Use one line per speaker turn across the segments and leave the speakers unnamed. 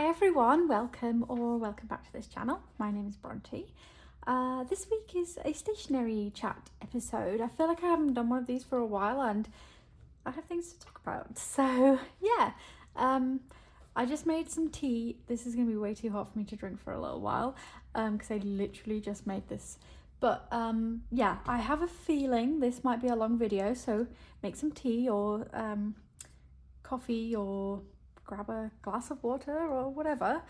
Hi everyone, welcome back to this channel. My name is Bronte. This week is a stationery chat episode. I feel like I haven't done one of these for a while and I have things to talk about. So yeah, I just made some tea. This is going to be way too hot for me to drink for a little while because I literally just made this. But yeah, I have a feeling this might be a long video, so make some tea or coffee or grab a glass of water or whatever.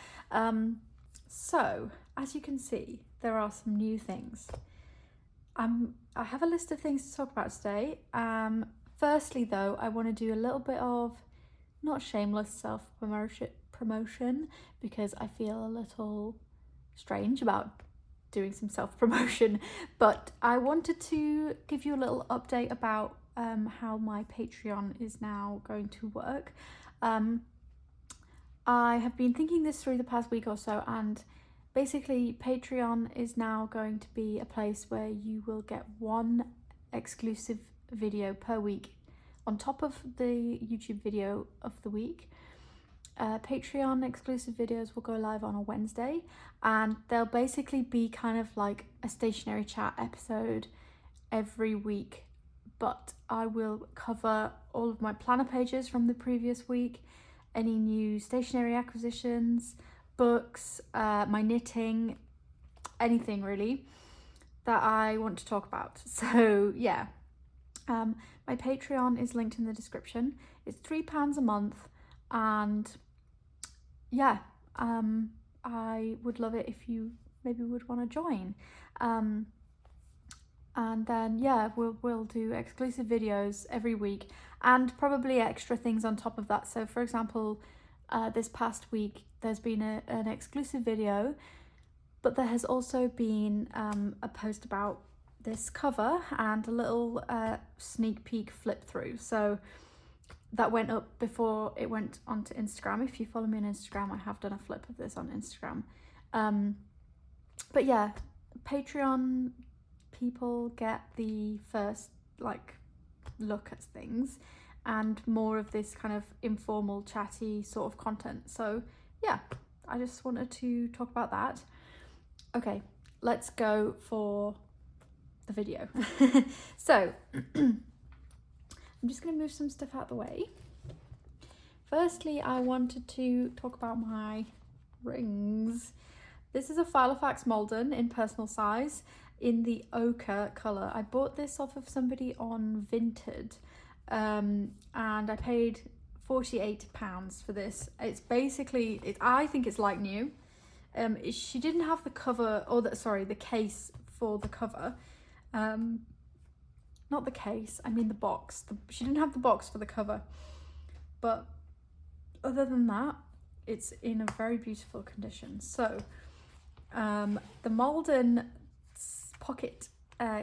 So as you can see, there are some new things. I have a list of things to talk about today. Firstly though, I want to do a little bit of not shameless self-promotion because I feel a little strange about doing some self-promotion, but I wanted to give you a little update about how my Patreon is now going to work. I have been thinking this through the past week or so, and basically Patreon is now going to be a place where you will get one exclusive video per week on top of the YouTube video of the week. Patreon exclusive videos will go live on a Wednesday, and they'll basically be kind of like a stationery chat episode every week, but I will cover all of my planner pages from the previous week, any new stationery acquisitions, books, my knitting, anything really that I want to talk about. So yeah, my Patreon is linked in the description. It's £3 a month, and yeah, I would love it if you maybe would want to join. And then yeah, we'll do exclusive videos every week and probably extra things on top of that. So for example, this past week there's been an exclusive video, but there has also been a post about this cover and a little sneak peek flip through. So that went up before it went onto Instagram. If you follow me on Instagram, I have done a flip of this on Instagram. But yeah, Patreon people get the first like look at things and more of this kind of informal chatty sort of content. So yeah, I just wanted to talk about that. Okay, let's go for the video. So I'm just going to move some stuff out the way. Firstly, I wanted to talk about my rings. This is a Filofax Malden in personal size in the ochre colour. I bought this off of somebody on Vinted, and I paid £48 for this. It's basically, I think it's like new. She didn't have the cover, or the case for the cover. Not the case, I mean the box. She didn't have the box for the cover, but other than that, it's in a very beautiful condition. So the Malden pocket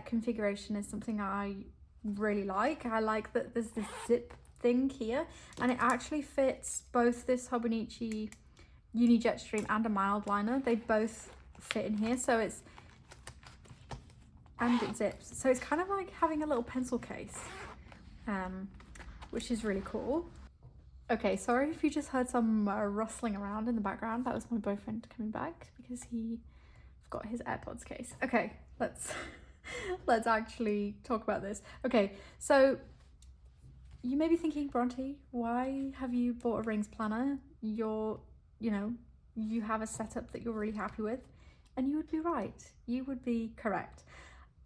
configuration is something I really like. I like that there's this zip thing here, and it actually fits both this Hobonichi Uni Jetstream and a mild liner. They both fit in here, so it zips. So it's kind of like having a little pencil case, which is really cool. Okay, sorry if you just heard some rustling around in the background. That was my boyfriend coming back because he forgot his AirPods case. Okay, let's actually talk about this. Okay, so you may be thinking, Bronte, why have you bought a rings planner? You have a setup that you're really happy with, and you would be right. You would be correct.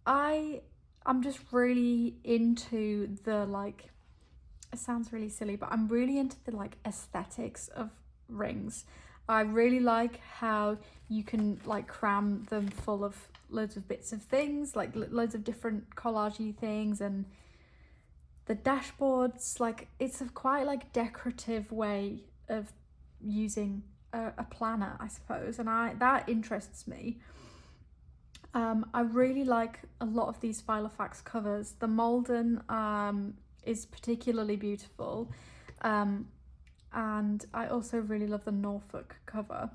I'm just really into the, like, it sounds really silly, but I'm really into the like aesthetics of rings. I really like how you can like cram them full of loads of bits of things, like loads of different collagey things, and the dashboards, like it's a quite like decorative way of using a planner, I suppose, and that interests me. I really like a lot of these Filofax covers. The Malden is particularly beautiful, and I also really love the Norfolk cover,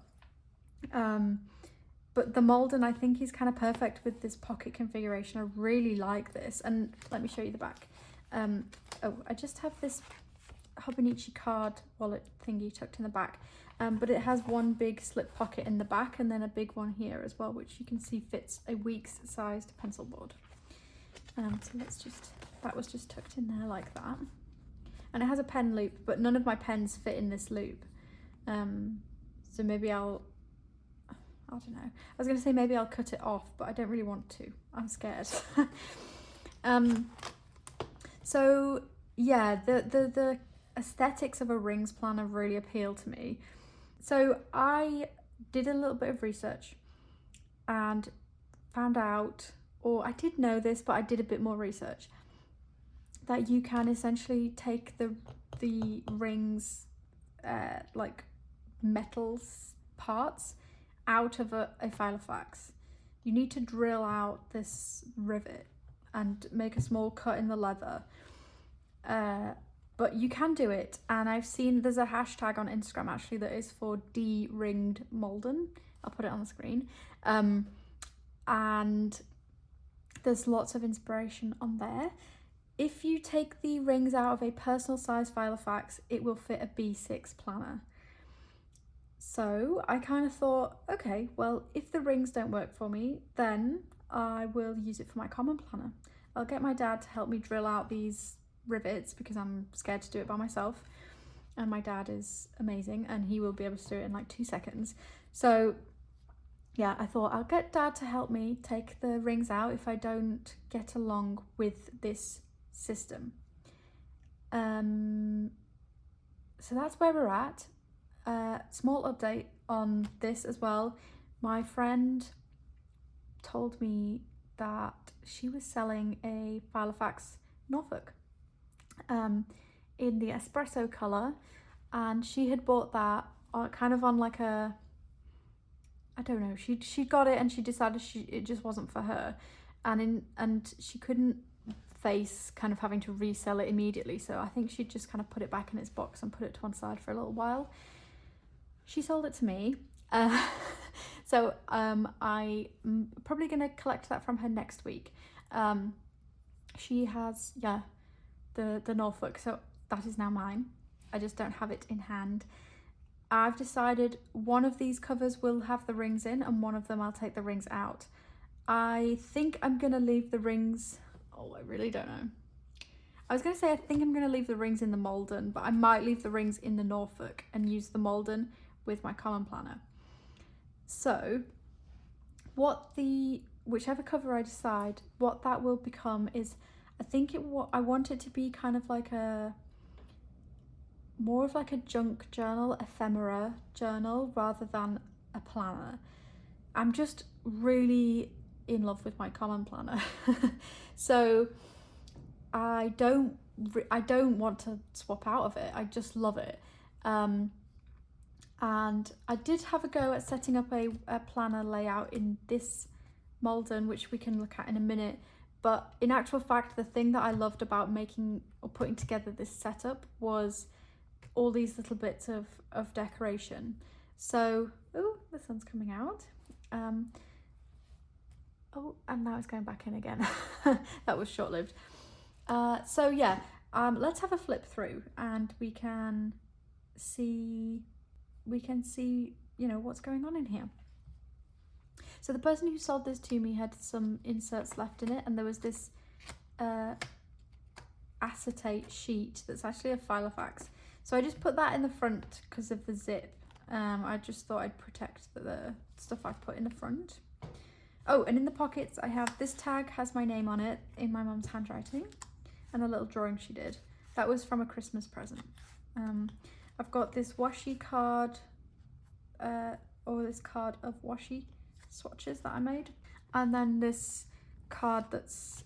but the Malden I think is kind of perfect with this pocket configuration. I really like this, and let me show you the back. Oh, I just have this Hobonichi card wallet thingy tucked in the back. but it has one big slip pocket in the back and then a big one here as well, which you can see fits a week's sized pencil board. So that was just tucked in there like that. And it has a pen loop, but none of my pens fit in this loop. So maybe I don't know. I was gonna say maybe I'll cut it off, but I don't really want to. I'm scared. So yeah, the aesthetics of a rings planner really appeal to me. So I did a little bit of research and found out, or I did know this, but I did a bit more research, that you can essentially take the rings, like metals parts, out of a Filofax. You need to drill out this rivet and make a small cut in the leather. But you can do it, and I've seen there's a hashtag on Instagram actually that is for D-ringed Malden. I'll put it on the screen. And there's lots of inspiration on there. If you take the rings out of a personal size Filofax, it will fit a B6 planner. So I kind of thought, okay, well, if the rings don't work for me, then I will use it for my common planner. I'll get my dad to help me drill out these rivets because I'm scared to do it by myself, and my dad is amazing and he will be able to do it in like 2 seconds. So yeah, I thought I'll get dad to help me take the rings out if I don't get along with this system. So that's where we're at. Small update on this as well. My friend told me that she was selling a Filofax Norfolk in the espresso colour, and she had bought that kind of on like a, I don't know, she got it and she decided it just wasn't for her, and she couldn't face kind of having to resell it immediately, so I think she just kind of put it back in its box and put it to one side for a little while. She sold it to me, so I'm probably going to collect that from her next week. She has, yeah, the Norfolk, so that is now mine. I just don't have it in hand. I've decided one of these covers will have the rings in and one of them I'll take the rings out. I think I'm going to leave the rings, oh, I really don't know. I was going to say I think I'm going to leave the rings in the Malden, but I might leave the rings in the Norfolk and use the Malden with my common planner. So whichever cover I decide, what that will become is, I think I want it to be kind of like more of like a junk journal, ephemera journal, rather than a planner. I'm just really in love with my common planner. So I don't want to swap out of it. I just love it. And I did have a go at setting up a planner layout in this Malden, which we can look at in a minute. But in actual fact, the thing that I loved about making or putting together this setup was all these little bits of decoration. So, oh, the sun's coming out. Oh, and now it's going back in again. That was short-lived. So yeah, let's have a flip through and we can see, you know, what's going on in here. So the person who sold this to me had some inserts left in it, and there was this acetate sheet that's actually a Filofax. So I just put that in the front because of the zip. I just thought I'd protect the stuff I put in the front. Oh, and in the pockets I have, this tag has my name on it in my mum's handwriting, and a little drawing she did. That was from a Christmas present. I've got this washi card, or this card of washi swatches that I made, and then this card that's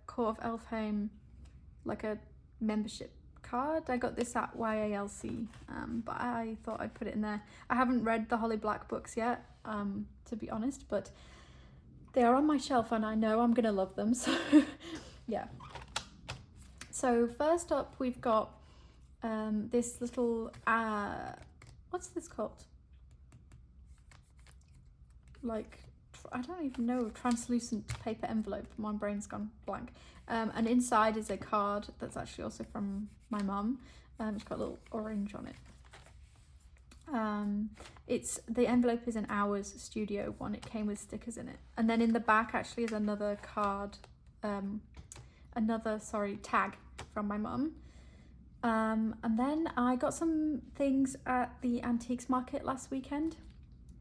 Court of Elfheim, like a membership card. I got this at YALC, but I thought I'd put it in there. I haven't read the Holly Black books yet, to be honest, but they are on my shelf and I know I'm gonna love them, so yeah. So first up we've got this little, what's this called? Like, I don't even know, translucent paper envelope. My brain's gone blank. And inside is a card that's actually also from my mum. It's got a little orange on it. The envelope is an Hours Studio one. It came with stickers in it. And then in the back actually is another card, tag from my mum. And then I got some things at the antiques market last weekend.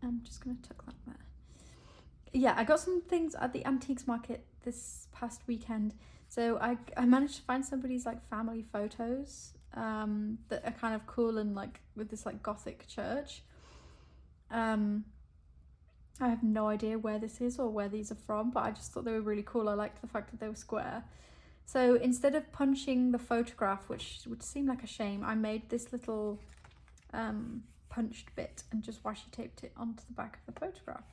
I'm just going to tuck that there. Yeah, I got some things at the antiques market this past weekend. So I managed to find somebody's like family photos that are kind of cool and like with this like gothic church. I have no idea where this is or where these are from, but I just thought they were really cool. I liked the fact that they were square. So instead of punching the photograph, which would seem like a shame, I made this little punched bit and just washi taped it onto the back of the photograph.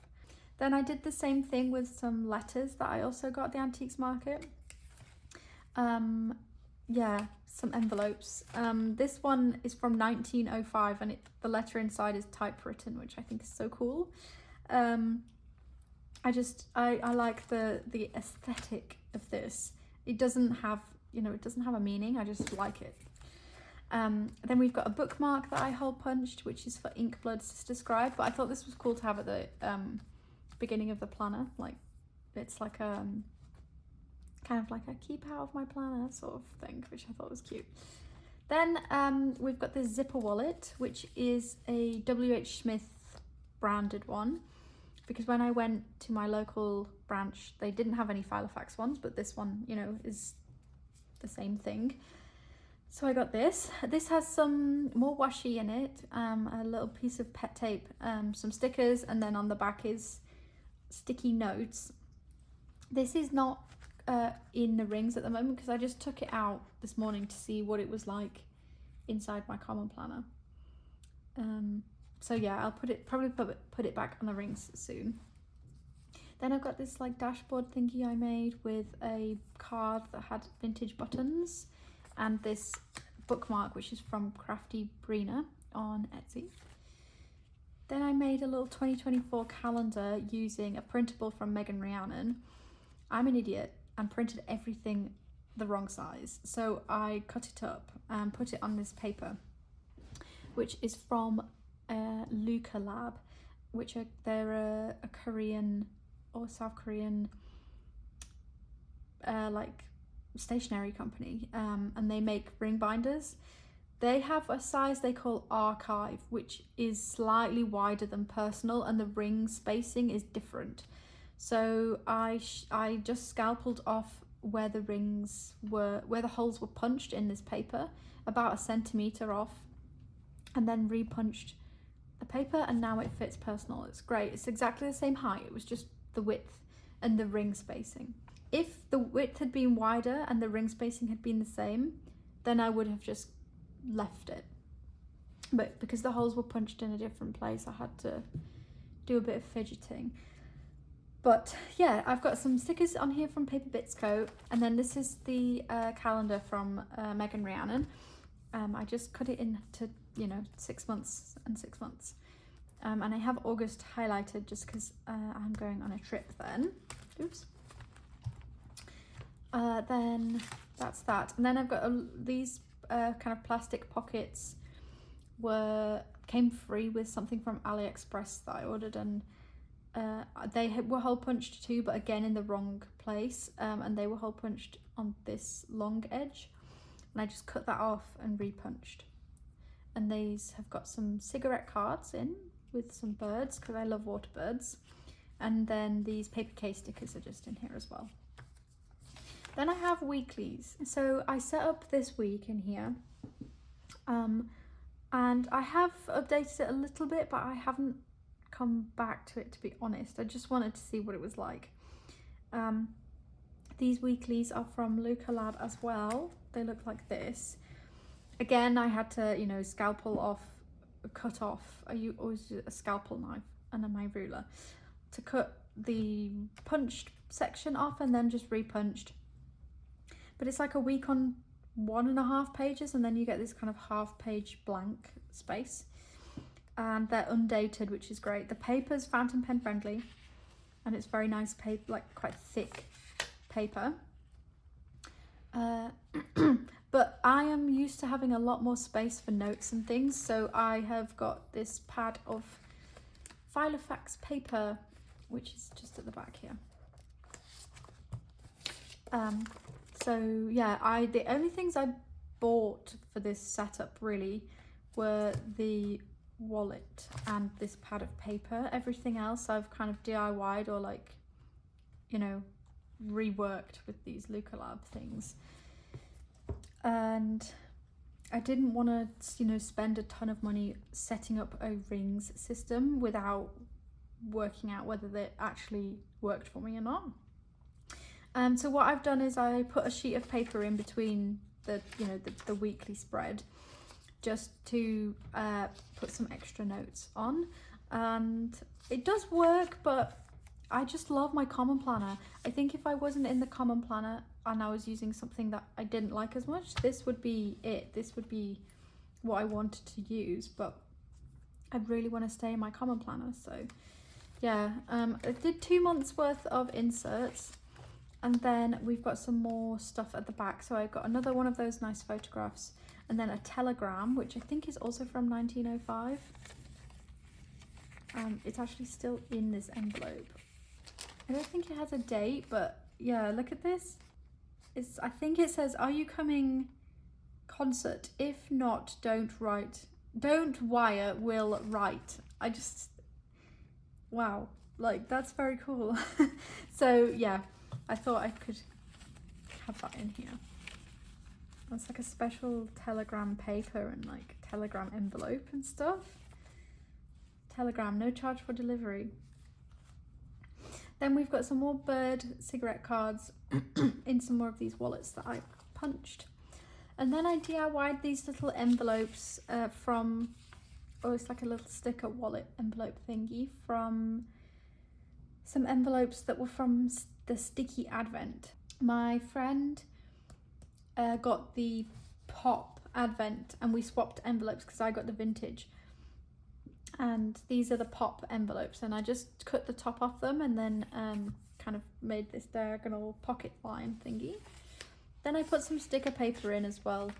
Then I did the same thing with some letters that I also got at the antiques market. Yeah, some envelopes. This one is from 1905 and the letter inside is typewritten, which I think is so cool. I like the aesthetic of this. It doesn't have, it doesn't have a meaning. I just like it. Then we've got a bookmark that I hole punched, which is for Inkblood Sister Scribe, but I thought this was cool to have at the beginning of the planner. Like, it's like kind of like a keep out of my planner sort of thing, which I thought was cute. Then we've got this zipper wallet, which is a WH Smith branded one, because when I went to my local branch, they didn't have any Filofax ones, but this one, is the same thing. So I got this. This has some more washi in it, a little piece of pet tape, some stickers, and then on the back is sticky notes. This is not in the rings at the moment because I just took it out this morning to see what it was like inside my common planner. So yeah, I'll probably put it back on the rings soon. Then I've got this like dashboard thingy I made with a card that had vintage buttons and this bookmark, which is from Crafty Brina on Etsy. Then I made a little 2024 calendar using a printable from Megan Rhiannon. I'm an idiot and printed everything the wrong size. So I cut it up and put it on this paper, which is from Luca Lab, which they're a Korean or South Korean like stationery company, and they make ring binders. They have a size they call archive, which is slightly wider than personal, and the ring spacing is different. So I just scalpeled off where the holes were punched in this paper, about 1 centimeter off, and then repunched the paper, and now it fits personal. It's great. It's exactly the same height. It was just the width and the ring spacing. If the width had been wider and the ring spacing had been the same, then I would have just left it. But because the holes were punched in a different place, I had to do a bit of fidgeting. But yeah, I've got some stickers on here from Paper Bits Co. And then this is the calendar from Megan Rhiannon. I just cut it into, 6 months and 6 months. And I have August highlighted just because I'm going on a trip then. Oops. Then that's that. And then I've got these kind of plastic pockets came free with something from AliExpress that I ordered, and they were hole punched too, but again in the wrong place, and they were hole punched on this long edge, and I just cut that off and repunched. And these have got some cigarette cards in with some birds because I love water birds, and then these paper case stickers are just in here as well. Then I have weeklies. So I set up this week in here, and I have updated it a little bit, but I haven't come back to it, to be honest. I just wanted to see what it was like. These weeklies are from Luca Lab as well. They look like this. Again, I had to, cut off. I always use a scalpel knife and then my ruler to cut the punched section off, and then just repunched. But it's like a week on 1.5 pages, and then you get this kind of half-page blank space. And they're undated, which is great. The paper's fountain pen friendly, and it's very nice paper, like quite thick paper. but I am used to having a lot more space for notes and things, so I have got this pad of Filofax paper, which is just at the back here. So yeah, the only things I bought for this setup really were the wallet and this pad of paper. Everything else I've kind of DIY'd or like, you know, reworked with these Luca Lab things. And I didn't want to, you know, spend a ton of money setting up a rings system without working out whether they actually worked for me or not. So what I've done is I put a sheet of paper in between the, you know, the weekly spread, just to put some extra notes on, and it does work, but I just love my common planner. I think if I wasn't in the common planner and I was using something that I didn't like as much, this would be it. This would be what I wanted to use, but I really want to stay in my common planner. So yeah, I did 2 months worth of inserts, and then we've got some more stuff at the back. So I got another one of those nice photographs, and then a telegram, which I think is also from 1905. It's actually still in this envelope. I don't think it has a date, but yeah, look at this. I think it says, "Are you coming concert? If not, don't write. Don't wire, will write." Wow, like that's very cool. So yeah, I thought I could have that in here. It's like a special telegram paper and like telegram envelope and stuff. Telegram, no charge for delivery. Then we've got some more bird cigarette cards in some more of these wallets that I punched. And then I DIY'd these little envelopes it's like a little sticker wallet envelope thingy from some envelopes that were from the Sticky Advent. My friend got the pop Advent and we swapped envelopes because I got the vintage. And these are the pop envelopes, and I just cut the top off them and then kind of made this diagonal pocket line thingy. Then I put some sticker paper in as well,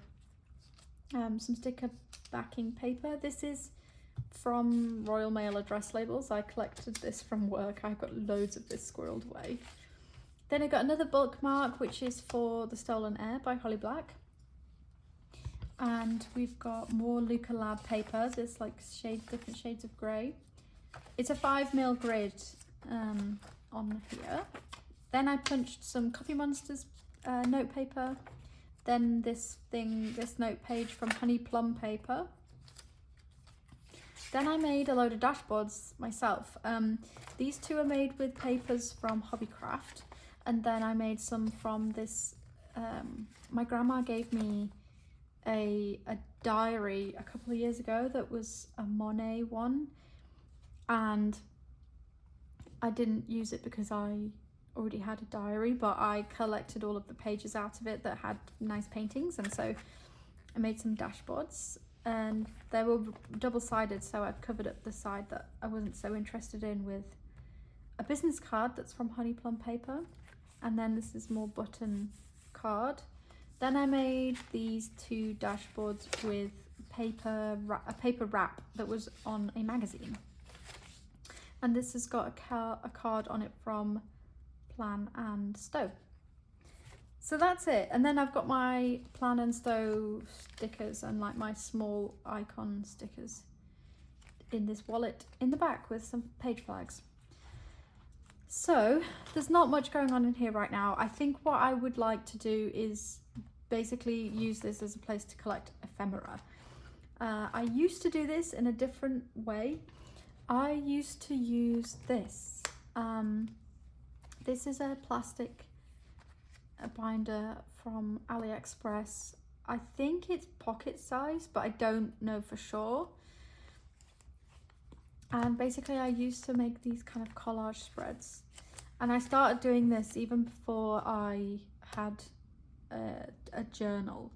some sticker backing paper. This is from Royal Mail address labels. I collected this from work. I've got loads of this squirreled away. Then I got another bookmark, which is for The Stolen Air by Holly Black. And we've got more Luca Lab paper. There's like different shades of grey. It's a 5mm grid on here. Then I punched some Copy Monsters note paper. Then this note page from Honey Plum paper. Then I made a load of dashboards myself. These two are made with papers from Hobbycraft. And then I made some from this, my grandma gave me a diary a couple of years ago that was a Monet one, and I didn't use it because I already had a diary, but I collected all of the pages out of it that had nice paintings, and so I made some dashboards, and they were double-sided, so I've covered up the side that I wasn't so interested in with a business card that's from Honey Plum paper, and then this is more button card. Then I made these two dashboards with a paper wrap that was on a magazine. And this has got a card on it from Plan and Stow. So that's it. And then I've got my Plan and Stow stickers and like my small icon stickers in this wallet in the back with some page flags. So there's not much going on in here right now. I think what I would like to do is basically use this as a place to collect ephemera. I used to do this in a different way. I used to use this. This is a plastic binder from AliExpress. I think it's pocket size, but I don't know for sure. And basically I used to make these kind of collage spreads. And I started doing this even before I had a journal.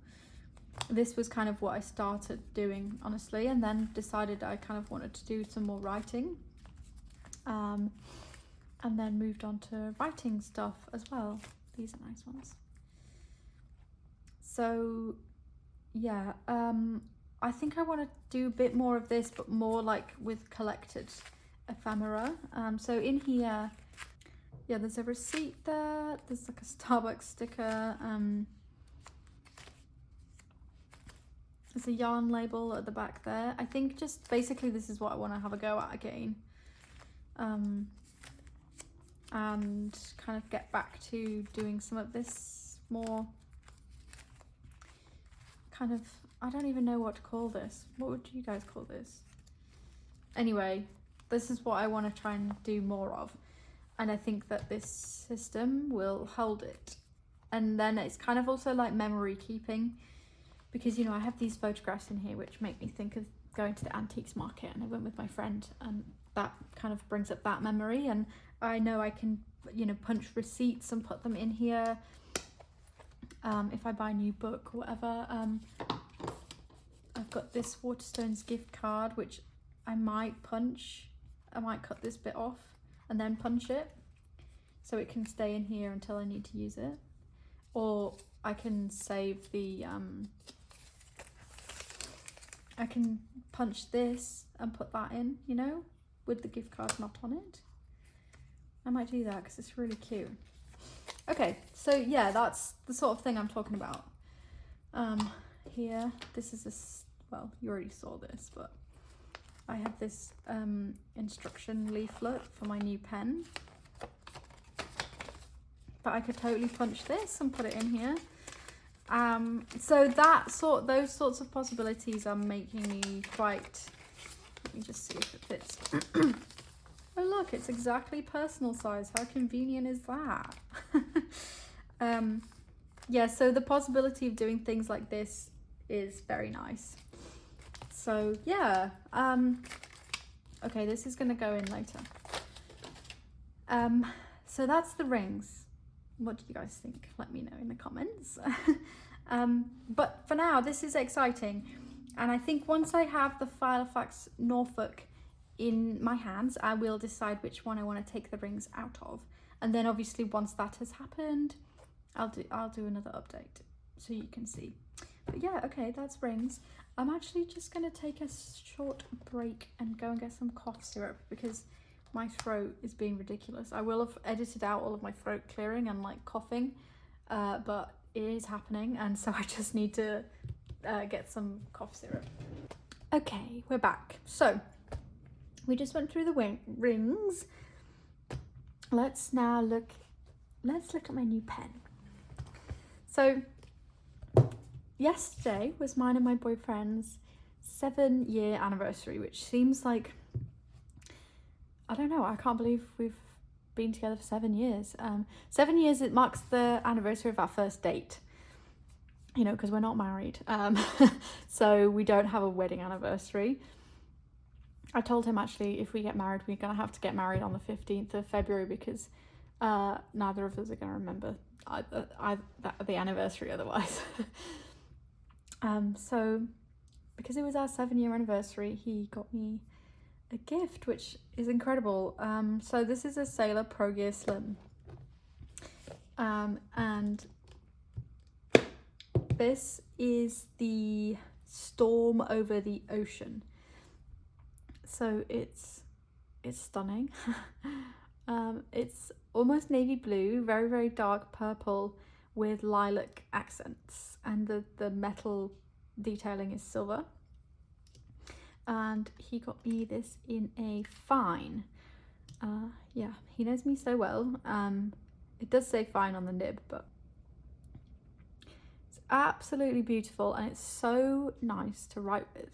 This was kind of what I started doing, honestly, and then decided I kind of wanted to do some more writing, and then moved on to writing stuff as well. These are nice ones. So yeah, I think I want to do a bit more of this, but more like with collected ephemera. So in here, yeah, there's a receipt there. There's like a Starbucks sticker. There's a yarn label at the back there. I think just basically this is what I want to have a go at again. And kind of get back to doing some of this more kind of, I don't even know what to call this. What would you guys call this? Anyway, this is what I want to try and do more of. And I think that this system will hold it. And then it's kind of also like memory keeping, because, you know, I have these photographs in here which make me think of going to the antiques market, and I went with my friend, and that kind of brings up that memory. And I know I can, you know, punch receipts and put them in here if I buy a new book or whatever. I've got this Waterstones gift card, which I might punch. I might cut this bit off and then punch it so it can stay in here until I need to use it. Or I can save the, I can punch this and put that in, you know, with the gift card not on it. I might do that because it's really cute. Okay, so yeah, that's the sort of thing I'm talking about. Here, this is well, you already saw this, but I have this instruction leaflet for my new pen. But I could totally punch this and put it in here. So those sorts of possibilities are making me quite, let me just see if it fits. Oh look, it's exactly personal size. How convenient is that? Yeah, so the possibility of doing things like this is very nice. So yeah, okay, this is gonna go in later. So that's the rings. What do you guys think? Let me know in the comments. But for now, this is exciting. And I think once I have the Filofax Norfolk in my hands, I will decide which one I want to take the rings out of. And then obviously once that has happened, I'll do another update so you can see. But yeah, okay, that's rings. I'm actually just going to take a short break and go and get some cough syrup because my throat is being ridiculous. I will have edited out all of my throat clearing and like coughing, but it is happening, and so I just need to get some cough syrup. Okay, we're back. So we just went through the rings. Let's look at my new pen. So yesterday was mine and my boyfriend's 7-year anniversary, which seems like, I don't know, I can't believe we've been together for 7 years. 7 years, it marks the anniversary of our first date, you know, because we're not married. So we don't have a wedding anniversary. I told him actually if we get married, we're going to have to get married on the 15th of February because neither of us are going to remember the anniversary otherwise. So because it was our 7-year anniversary, he got me a gift, which is incredible. So this is a Sailor Pro Gear Slim. And this is the Storm Over the Ocean. So it's stunning. It's almost navy blue, very, very dark purple with lilac accents, and the metal detailing is silver. And he got me this in a fine. Yeah, he knows me so well. It does say fine on the nib, but it's absolutely beautiful, and it's so nice to write with.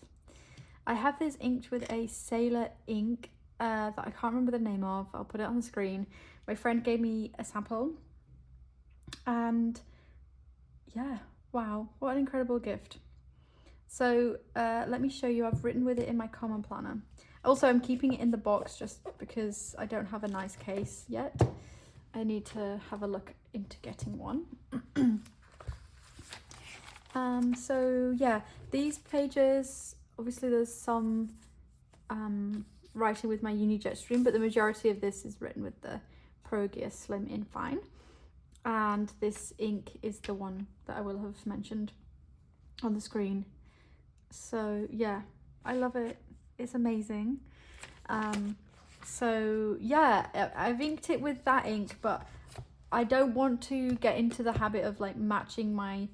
I have this inked with a Sailor ink that I can't remember the name of. I'll put it on the screen. My friend gave me a sample, and yeah, wow, what an incredible gift. So let me show you. I've written with it in my common planner. Also, I'm keeping it in the box just because I don't have a nice case yet. I need to have a look into getting one. So yeah, these pages, obviously there's some writing with my Unijet stream, but the majority of this is written with the Pro Gear Slim in fine. And this ink is the one that I will have mentioned. on the screen. So yeah, I love it. It's amazing. So yeah, I've inked it with that ink, but I don't want to get into the habit of like matching my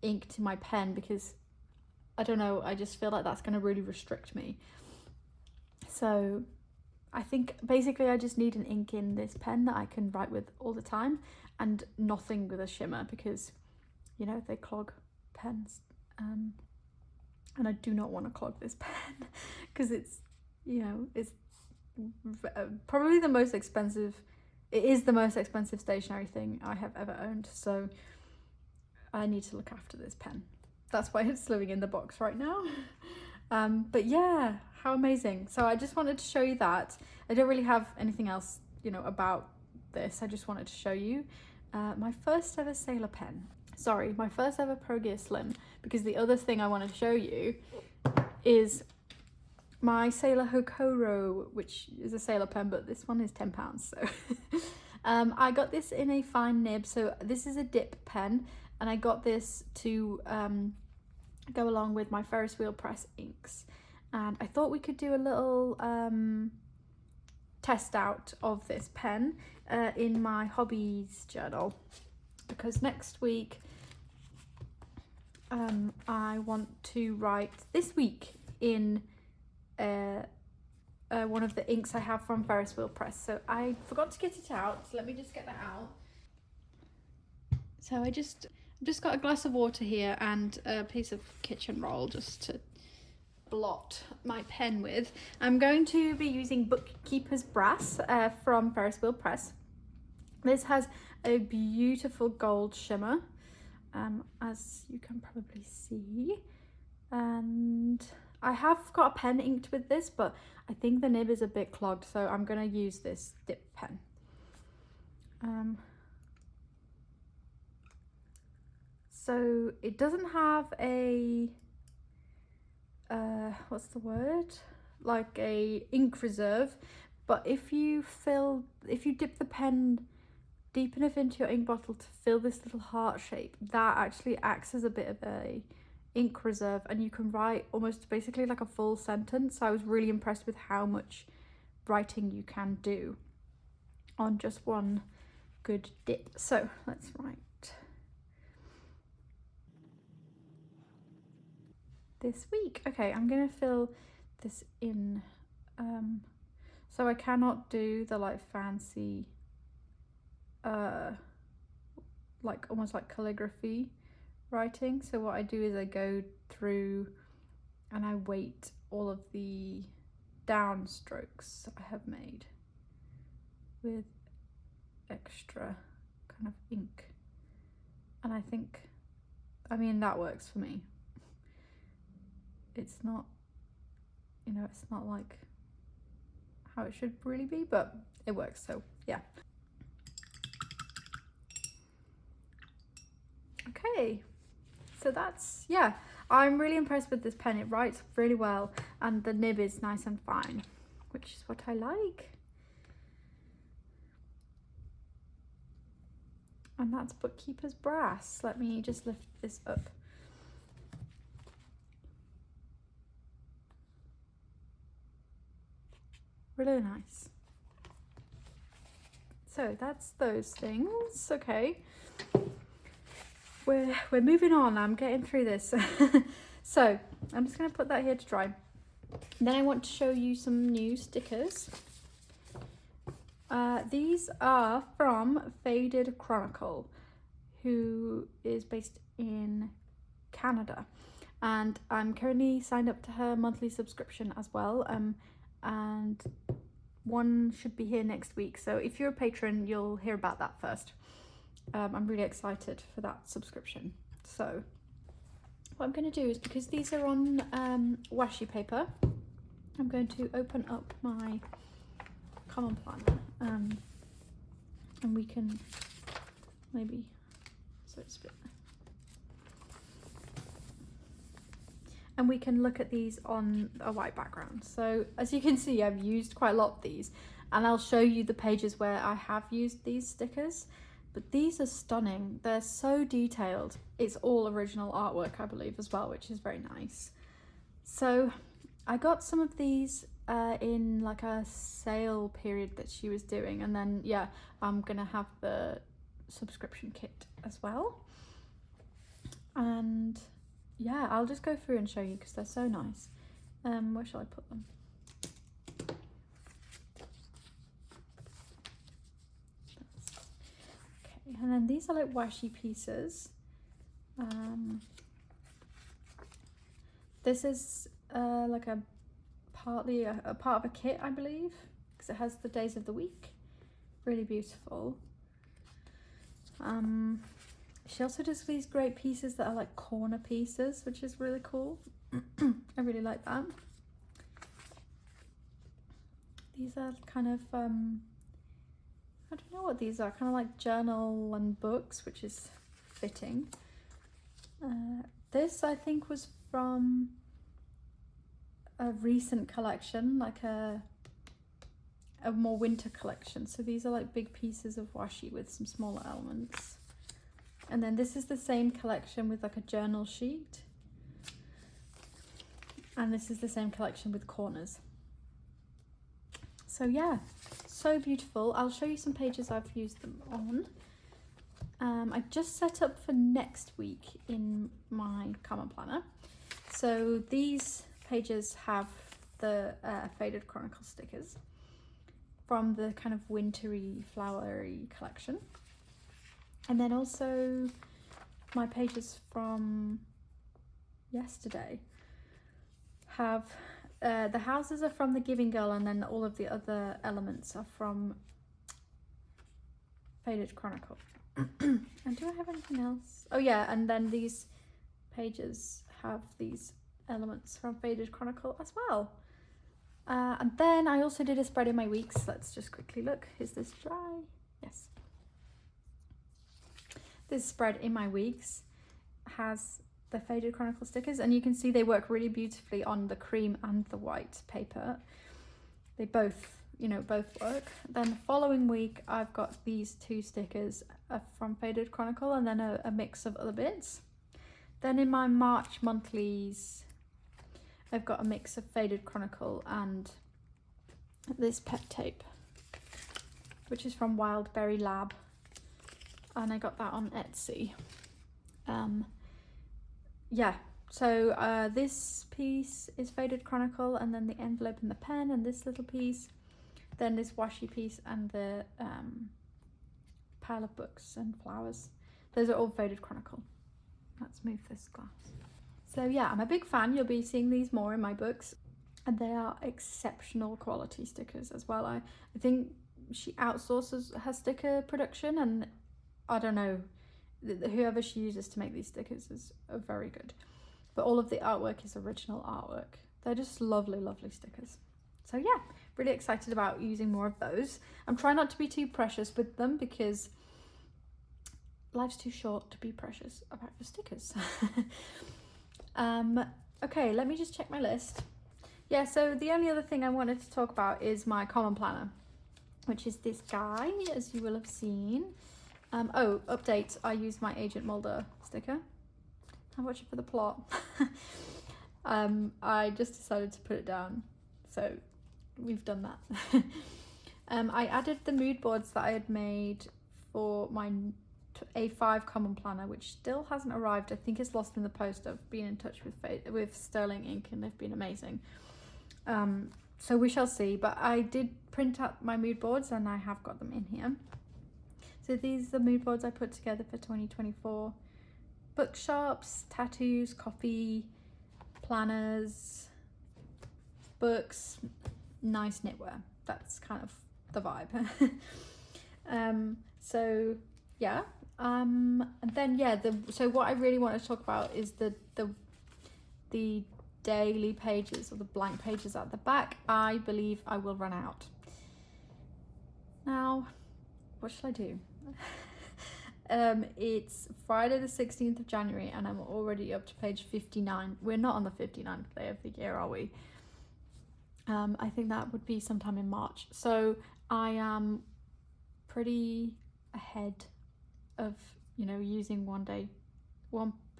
ink to my pen, because I don't know, I just feel like that's going to really restrict me. So I think basically I just need an ink in this pen that I can write with all the time, and nothing with a shimmer, because you know they clog pens, and I do not want to clog this pen because it's, you know, it's probably the most expensive, it is the most expensive stationery thing I have ever owned, so I need to look after this pen. That's why it's living in the box right now. But yeah, how amazing. So I just wanted to show you that. I don't really have anything else, you know, about this. I just wanted to show you my first ever Sailor pen. Sorry, my first ever Pro Gear Slim, because the other thing I want to show you is my Sailor Hokoro, which is a Sailor pen, but this one is £10, so I got this in a fine nib. So this is a dip pen, and I got this to go along with my Ferris wheel press inks, and I thought we could do a little test out of this pen in my hobbies journal, because next week I want to write this week in one of the inks I have from Ferris wheel press. So I forgot to get it out, so let me just get that out. So I've just got a glass of water here and a piece of kitchen roll just to blot my pen with. I'm going to be using Bookkeeper's Brass from Ferris wheel press. This has a beautiful gold shimmer, as you can probably see, and I have got a pen inked with this, but I think the nib is a bit clogged, so I'm going to use this dip pen. So it doesn't have a what's the word, like a ink reserve, but if you dip the pen deep enough into your ink bottle to fill this little heart shape, that actually acts as a bit of a ink reserve, and you can write almost basically like a full sentence. So I was really impressed with how much writing you can do on just one good dip. So let's write this week. Okay, I'm gonna fill this in. So I cannot do the like fancy like almost like calligraphy writing. So what I do is I go through and I weight all of the down strokes I have made with extra kind of ink, and I mean that works for me. It's not, you know, it's not like how it should really be, but it works, so yeah. Okay, so that's, yeah, I'm really impressed with this pen. It writes really well, and the nib is nice and fine, which is what I like. And that's Bookkeeper's Brass. Let me just lift this up. Really nice. So that's those things. Okay, we're moving on. I'm getting through this. So I'm just going to put that here to dry. Then I want to show you some new stickers. These are from Faded Chronicle, who is based in Canada, and I'm currently signed up to her monthly subscription as well, and one should be here next week, so if you're a patron you'll hear about that first. I'm really excited for that subscription. So what I'm going to do is, because these are on washi paper, I'm going to open up my common planner, and we can maybe, so it's a bit, and we can look at these on a white background. So as you can see, I've used quite a lot of these, and I'll show you the pages where I have used these stickers. But these are stunning. They're so detailed. It's all original artwork, I believe, as well, which is very nice. So I got some of these in like a sale period that she was doing, and then yeah, I'm gonna have the subscription kit as well. And yeah, I'll just go through and show you because they're so nice. Where shall I put them? Okay, and then these are like washi pieces. This is like a partly a part of a kit, I believe, because it has the days of the week. Really beautiful. She also does these great pieces that are like corner pieces, which is really cool. I really like that. These are kind of I don't know what these are, kind of like journal and books, which is fitting. This I think was from a recent collection, like a more winter collection. So these are like big pieces of washi with some smaller elements. And then this is the same collection with like a journal sheet. And this is the same collection with corners. So yeah, so beautiful. I'll show you some pages I've used them on. I just set up for next week in my common planner. So these pages have the faded Chronicle stickers from the kind of wintry, flowery collection. And then also my pages from yesterday have the houses are from the Giving Girl, and then all of the other elements are from Faded Chronicle. And do I have anything else? Oh yeah, and then these pages have these elements from Faded Chronicle as well. And then I also did a spread in my weeks. Let's just quickly look. Is this dry? Yes. This spread in my weeks has the Faded Chronicle stickers, and you can see they work really beautifully on the cream and the white paper. They both, both work. Then the following week I've got these two stickers from Faded Chronicle, and then a mix of other bits. Then in my March monthlies I've got a mix of Faded Chronicle and this pet tape, which is from Wildberry Lab, and I got that on Etsy. Yeah, so this piece is Faded Chronicle, and then the envelope and the pen, and this little piece, then this washi piece, and the pile of books and flowers. Those are all Faded Chronicle. Let's move this glass. So yeah, I'm a big fan. You'll be seeing these more in my books, and they are exceptional quality stickers as well. I think she outsources her sticker production, and I don't know, whoever she uses to make these stickers is very good. But all of the artwork is original artwork. They're just lovely, lovely stickers. So yeah, really excited about using more of those. I'm trying not to be too precious with them because life's too short to be precious about your stickers. Okay, let me just check my list. Yeah, so the only other thing I wanted to talk about is my common planner, which is this guy, as you will have seen. Oh, update, I used my Agent Mulder sticker. How much for the plot? I just decided to put it down, so we've done that. I added the mood boards that I had made for my A5 common planner, which still hasn't arrived. I think it's lost in the post. I've been in touch with Sterling Ink, and they've been amazing. So we shall see, but I did print out my mood boards, and I have got them in here. So these are the mood boards I put together for 2024. Bookshops, tattoos, coffee, planners, books, nice knitwear. That's kind of the vibe. So yeah. And then yeah, so what I really want to talk about is the daily pages, or the blank pages at the back. I believe I will run out. Now, what should I do? It's Friday the 16th of January, and I'm already up to page 59. We're not on the 59th day of the year, are we? I think that would be sometime in March. So I am pretty ahead of, you know, using one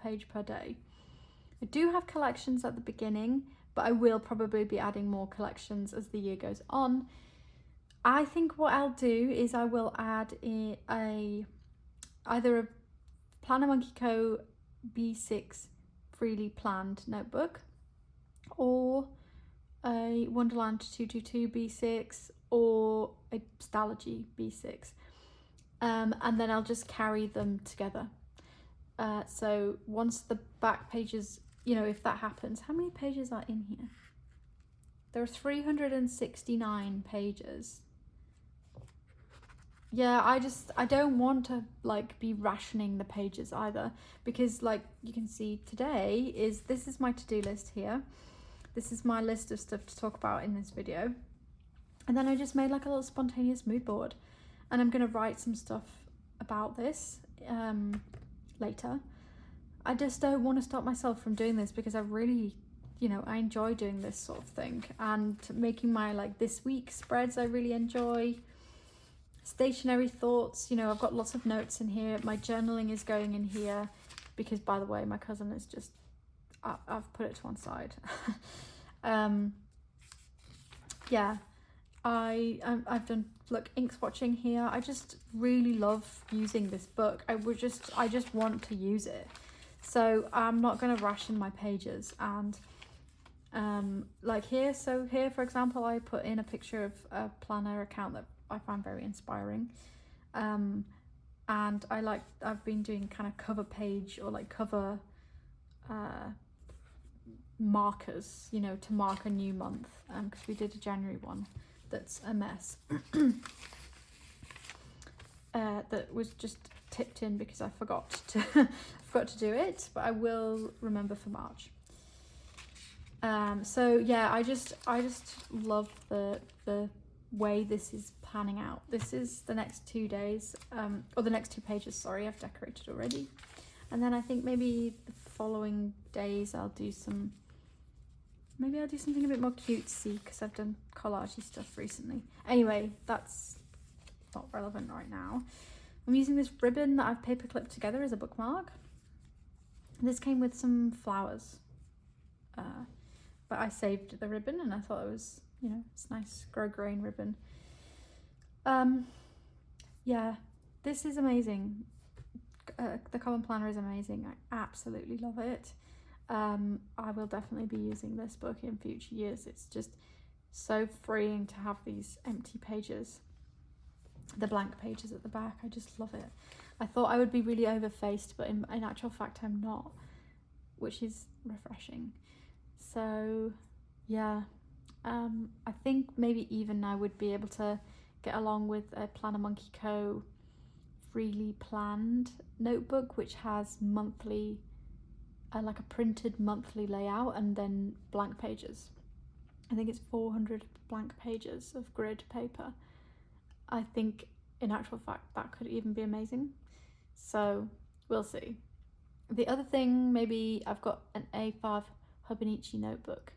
page per day. I do have collections at the beginning, but I will probably be adding more collections as the year goes on. I think what I'll do is I will add either a Planner Monkey Co. B6 freely planned notebook, or a Wonderland 222 B6, or a Stalogy B6, and then I'll just carry them together. So once the back pages, you know, if that happens, how many pages are in here? There are 369 pages. Yeah, I don't want to like be rationing the pages either, because like you can see today this is my to-do list here. This is my list of stuff to talk about in this video. And then I just made like a little spontaneous mood board, and I'm going to write some stuff about this later. I just don't want to stop myself from doing this, because I really, you know, I enjoy doing this sort of thing, and making my like this week spreads I really enjoy. Stationery thoughts, you know, I've got lots of notes in here. My journaling is going in here, because by the way, my cousin is just, I've put it to one side. Yeah, I've done, look, ink swatching here. I just really love using this book. I just want to use it. So I'm not going to ration my pages. And like here, so here for example, I put in a picture of a planner account that I find very inspiring, and I've been doing kind of cover page or like cover markers, you know, to mark a new month, because we did a January one that's a mess. That was just tipped in because I forgot to do it, but I will remember for March. So yeah, I just love the way this is panning out. This is the next 2 days, or the next 2 pages, sorry, I've decorated already. And then I think maybe the following days I'll do something a bit more cutesy, because I've done collagey stuff recently. Anyway, that's not relevant right now. I'm using this ribbon that I've paper clipped together as a bookmark. This came with some flowers, but I saved the ribbon, and I thought it was, you know, it's nice grosgrain ribbon. Yeah, this is amazing. The Common Planner is amazing. I absolutely love it. I will definitely be using this book in future years. It's just so freeing to have these empty pages, the blank pages at the back. I just love it. I thought I would be really overfaced, but in actual fact I'm not, which is refreshing. So yeah, I think maybe even I would be able to get along with a Planner Monkey Co. freely planned notebook, which has monthly, like a printed monthly layout, and then blank pages. I think it's 400 blank pages of grid paper. I think in actual fact that could even be amazing. So we'll see. The other thing, maybe I've got an A5 Hobonichi notebook.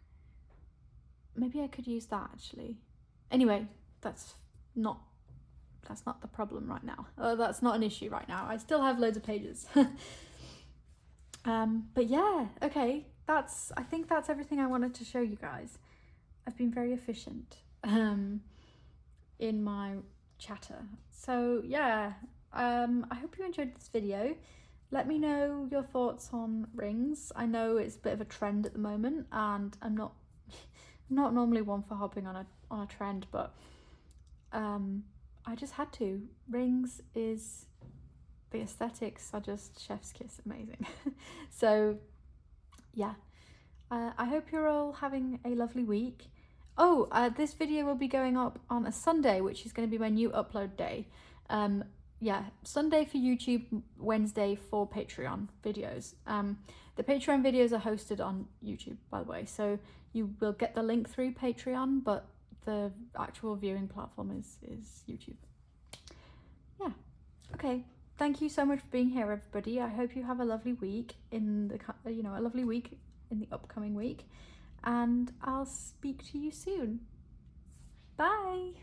Maybe I could use that actually. Anyway, that's not the problem right now. That's not an issue right now. I still have loads of pages. But yeah, okay, I think that's everything I wanted to show you guys. I've been very efficient in my chatter. So yeah, I hope you enjoyed this video. Let me know your thoughts on rings. I know it's a bit of a trend at the moment, and I'm not normally one for hopping on a trend, but I just had to. Rings is, the aesthetics are just chef's kiss amazing. So yeah, I hope you're all having a lovely week. Oh, this video will be going up on a Sunday, which is going to be my new upload day. Yeah, Sunday for YouTube, Wednesday for Patreon videos. The Patreon videos are hosted on YouTube, by the way, so you will get the link through Patreon, but the actual viewing platform is YouTube. Yeah, okay. Thank you so much for being here, everybody. I hope you have a lovely week in the upcoming week, and I'll speak to you soon. Bye.